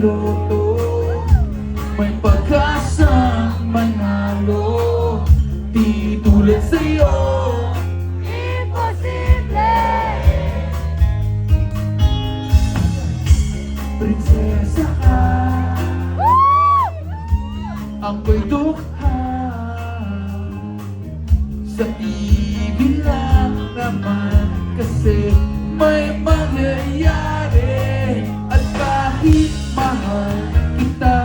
loto, may pag-asang manalo. Di tulad sa'yo, Imposible! prinsesa ka, ako'y dukha. Sa TV lang naman kasi may mangyayari. At kahit mahal kita,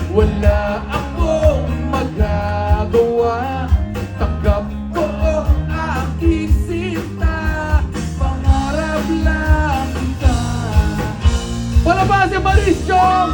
wala akong magagawa. Tanggap ko ang aking sinta, pangarap lang kita. Wala ba si Marisyong?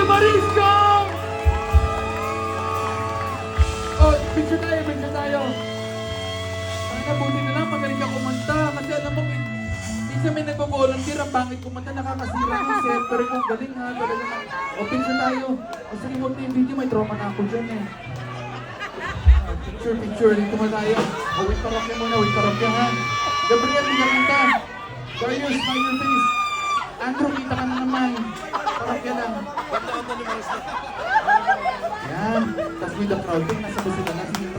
Marisyong! Oh, picture tayo. Ang nabuti na lang, magaling ka kumanta. Kasi alam mo, minsan may nag-volunteer, ang pangit kumanta, nakakasira ng set. Pero kung galing ha, talaga na. Oh, picture tayo. O sige, huwag na yung video, may trauma na ako dyan eh. Picture, dito mo tayo. Oh, wait, parokya muna, ha. Gabriel, tingnan ka. Darius, smile your face. Andrew, kita ka na naman. Parokya lang. Yan. Tapos with the crowd, nasa sila na.